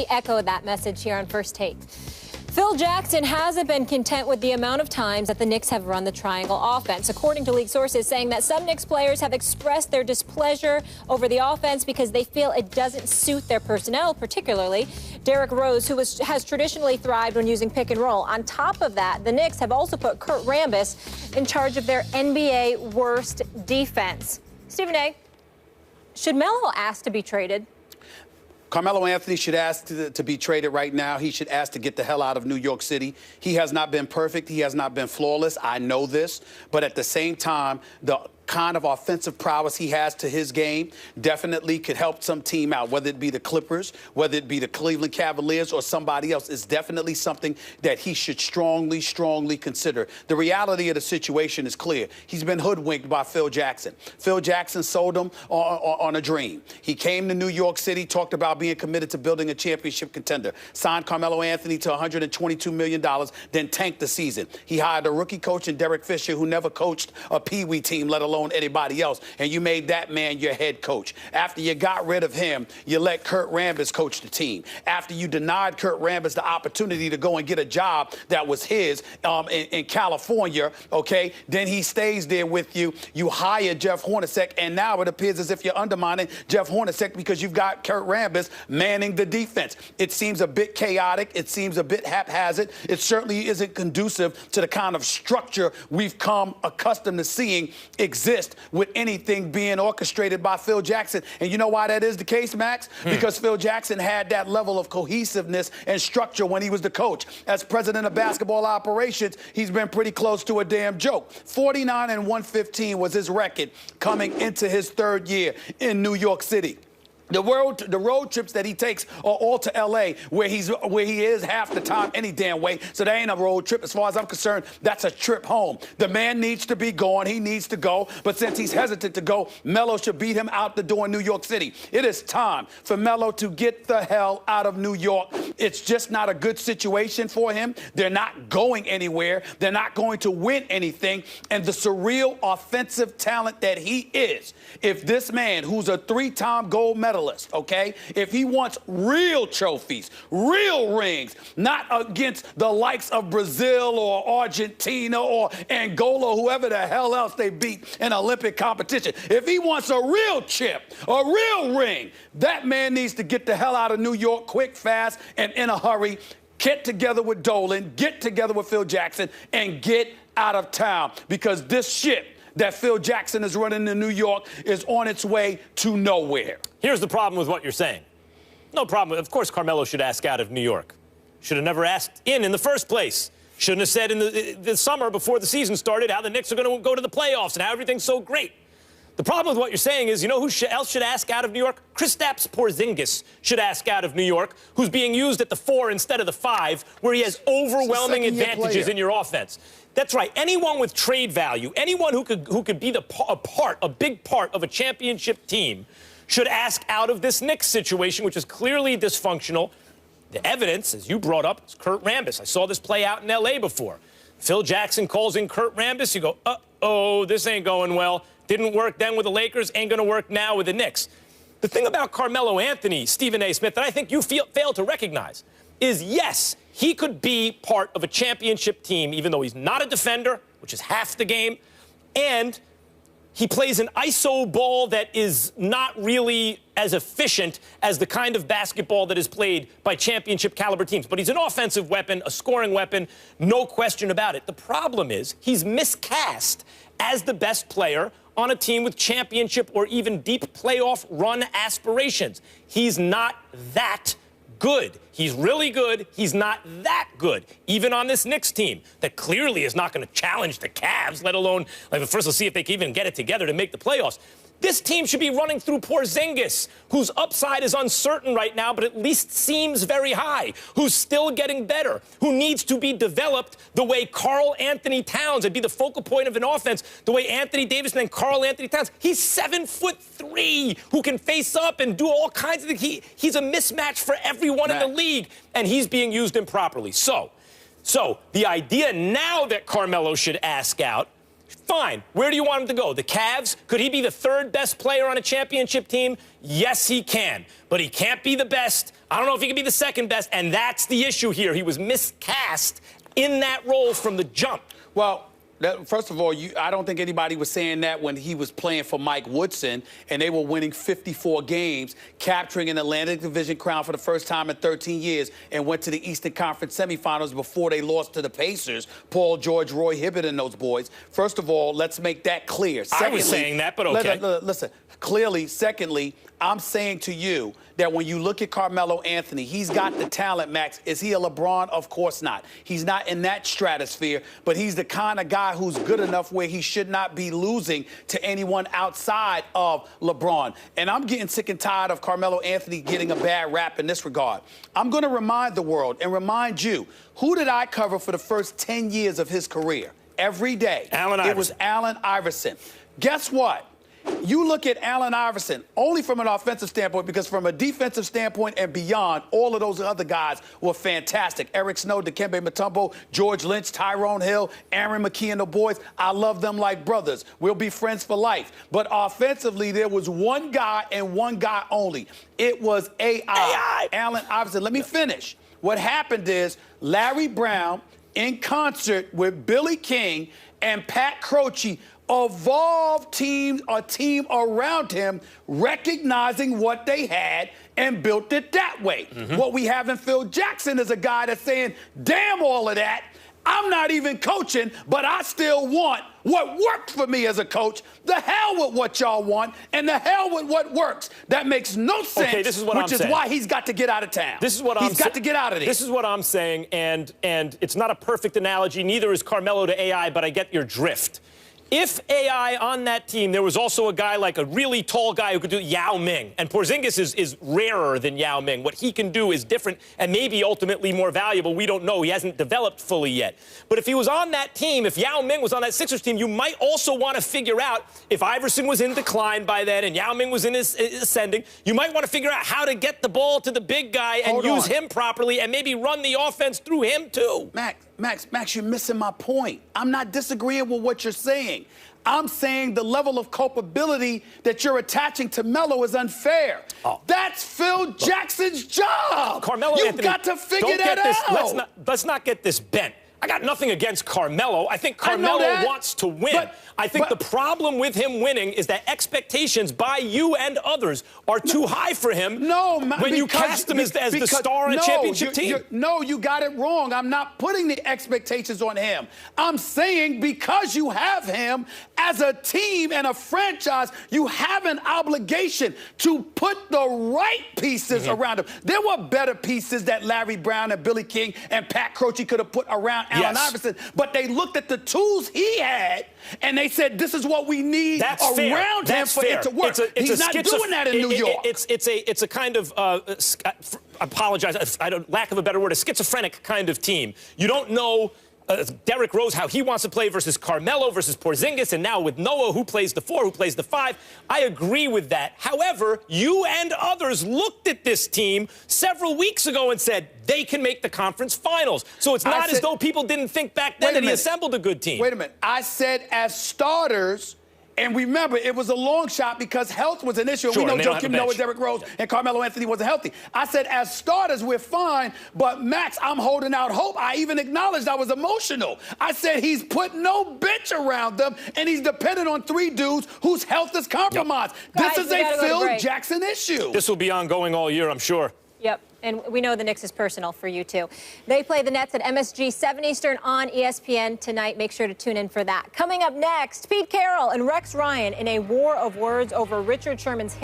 Echo that message here on First Take. Phil Jackson hasn't been content with the amount of times that the Knicks have run the triangle offense, according to league sources saying that some Knicks players have expressed their displeasure over the offense because they feel it doesn't suit their personnel, particularly Derrick Rose, who has traditionally thrived when using pick and roll. On top of that, the Knicks have also put Kurt Rambis in charge of their NBA worst defense. Stephen A., should Melo ask to be traded? Carmelo Anthony should ask to be traded right now. He should ask to get the hell out of New York City. He has not been perfect. He has not been flawless. I know this. But at the same time, the kind of offensive prowess he has to his game definitely could help some team out, whether it be the Clippers, whether it be the Cleveland Cavaliers or somebody else. Is definitely something that he should strongly consider. The reality of the situation is clear. He's been hoodwinked by Phil Jackson. Phil Jackson sold him on a dream. He came to New York City, talked about being committed to building a championship contender, signed Carmelo Anthony to $122 million, then tanked the season. He hired a rookie coach in Derek Fisher who never coached a peewee team, let alone anybody else, and you made that man your head coach. After you got rid of him, you let Kurt Rambis coach the team. After you denied Kurt Rambis the opportunity to go and get a job that was his in California, okay, then he stays there with you. You hire Jeff Hornacek, and now it appears as if you're undermining Jeff Hornacek because you've got Kurt Rambis manning the defense. It seems a bit chaotic. It seems a bit haphazard. It certainly isn't conducive to the kind of structure we've come accustomed to seeing exist with anything being orchestrated by Phil Jackson. And you know why that is the case, Max? Because Phil Jackson had that level of cohesiveness and structure when he was the coach. As president of basketball operations, he's been pretty close to a damn joke. 49-115 was his record coming into his third year in New York City. The road trips that he takes are all to L.A., where he is half the time any damn way. So that ain't a road trip. As far as I'm concerned, that's a trip home. The man needs to be gone. He needs to go. But since he's hesitant to go, Melo should beat him out the door in New York City. It is time for Melo to get the hell out of New York. It's just not a good situation for him. They're not going anywhere. They're not going to win anything. And the surreal offensive talent that he is, if this man, who's a three-time gold medalist, okay, if he wants real trophies, real rings, not against the likes of Brazil or Argentina or Angola, whoever the hell else they beat in Olympic competition, if he wants a real chip, a real ring, that man needs to get the hell out of New York quick, fast, and in a hurry. Get together with Dolan, get together with Phil Jackson, and get out of town, because this ship that Phil Jackson is running in New York is on its way to nowhere. Here's the problem with what you're saying. No problem. Of course, Carmelo should ask out of New York. Should have never asked in the first place. Shouldn't have said in the summer before the season started how the Knicks are going to go to the playoffs and how everything's so great. The problem with what you're saying is, you know who else should ask out of New York? Kristaps Porzingis should ask out of New York, who's being used at the 4 instead of the 5, where he has overwhelming advantages in your offense. That's right. Anyone with trade value, anyone who could be a big part of a championship team, should ask out of this Knicks situation, which is clearly dysfunctional. The evidence, as you brought up, is Kurt Rambis. I saw this play out in L.A. before. Phil Jackson calls in Kurt Rambis. You go, uh-oh, this ain't going well. Didn't work then with the Lakers, ain't going to work now with the Knicks. The thing about Carmelo Anthony, Stephen A. Smith, that I think you fail to recognize is, yes, he could be part of a championship team, even though he's not a defender, which is half the game, and he plays an iso ball that is not really as efficient as the kind of basketball that is played by championship caliber teams. But he's an offensive weapon, a scoring weapon, no question about it. The problem is he's miscast as the best player on a team with championship or even deep playoff run aspirations. He's not that good. He's really good. He's not that good, even on this Knicks team that clearly is not going to challenge the Cavs, let alone, first let's see if they can even get it together to make the playoffs. This team should be running through Porzingis, whose upside is uncertain right now, but at least seems very high, who's still getting better, who needs to be developed the way Karl Anthony Towns would be the focal point of an offense, the way Anthony Davis and then Karl Anthony Towns. He's 7'3", who can face up and do all kinds of things. He's a mismatch for everyone in the league, and he's being used improperly. So the idea now that Carmelo should ask out, Fine. Where do you want him to go? The Cavs? Could he be the third best player on a championship team? Yes, he can. But he can't be the best. I don't know if he can be the second best. And that's the issue here. He was miscast in that role from the jump. Well, first of all, I don't think anybody was saying that when he was playing for Mike Woodson and they were winning 54 games, capturing an Atlantic Division crown for the first time in 13 years, and went to the Eastern Conference semifinals before they lost to the Pacers, Paul George, Roy Hibbert, and those boys. First of all, let's make that clear. Secondly, I was saying that, but okay. Listen, clearly, secondly, I'm saying to you that when you look at Carmelo Anthony, he's got the talent, Max. Is he a LeBron? Of course not. He's not in that stratosphere, but he's the kind of guy who's good enough where he should not be losing to anyone outside of LeBron. And I'm getting sick and tired of Carmelo Anthony getting a bad rap in this regard. I'm going to remind the world and remind you, who did I cover for the first 10 years of his career? Every day. Allen Iverson. It was Allen Iverson. Guess what? You look at Allen Iverson only from an offensive standpoint, because from a defensive standpoint and beyond, all of those other guys were fantastic. Eric Snow, Dikembe Mutombo, George Lynch, Tyrone Hill, Aaron McKee, and the boys. I love them like brothers. We'll be friends for life. But offensively, there was one guy and one guy only. It was AI. Allen Iverson. Let me finish. What happened is Larry Brown, in concert with Billy King and Pat Croce, evolved a team around him, recognizing what they had and built it that way. What we have in Phil Jackson is a guy that's saying, damn all of that, I'm not even coaching, but I still want what worked for me as a coach. The hell with what y'all want, and the hell with what works. That makes no sense, okay, this is what which is why he's got to get out of town. This is what he's got to get out of there. This is what I'm saying, and it's not a perfect analogy. Neither is Carmelo to AI, but I get your drift. If AI on that team, there was also a guy like a really tall guy who could do Yao Ming. And Porzingis is rarer than Yao Ming. What he can do is different and maybe ultimately more valuable. We don't know. He hasn't developed fully yet. But if he was on that team, if Yao Ming was on that Sixers team, you might also want to figure out, if Iverson was in decline by then and Yao Ming was in his ascending, you might want to figure out how to get the ball to the big guy and use him properly and maybe run the offense through him too. Max, you're missing my point. I'm not disagreeing with what you're saying. I'm saying the level of culpability that you're attaching to Melo is unfair. That's Phil Jackson's job. Carmelo You've Anthony, got to figure that out. Let's not get this bent. I got nothing against Carmelo. I think Carmelo wants to win. I think the problem with him winning is that expectations by you and others are too high for him when you cast him as the star on a championship team. No, you got it wrong. I'm not putting the expectations on him. I'm saying because you have him as a team and a franchise, you have an obligation to put the right pieces around him. There were better pieces that Larry Brown and Billy King and Pat Croce could have put around Allen Iverson, but they looked at the tools he had and they said, this is what we need around him for it to work. He's not doing that in New York. It's a kind of, apologize, lack of a better word, a schizophrenic kind of team. You don't know Derrick Rose, how he wants to play versus Carmelo versus Porzingis, and now with Noah, who plays the 4, who plays the 5. I agree with that. However, you and others looked at this team several weeks ago and said they can make the conference finals. So it's not as though people didn't think back then that he assembled a good team. Wait a minute. I said as starters. And remember, it was a long shot because health was an issue. Sure, we know Joakim Noah, Derrick Rose, and Carmelo Anthony wasn't healthy. I said, as starters, we're fine. But, Max, I'm holding out hope. I even acknowledged I was emotional. I said he's put no bench around them, and he's dependent on 3 dudes whose health is compromised. This is a Phil Jackson issue. This will be ongoing all year, I'm sure. Yep, and we know the Knicks is personal for you, too. They play the Nets at MSG 7 Eastern on ESPN tonight. Make sure to tune in for that. Coming up next, Pete Carroll and Rex Ryan in a war of words over Richard Sherman's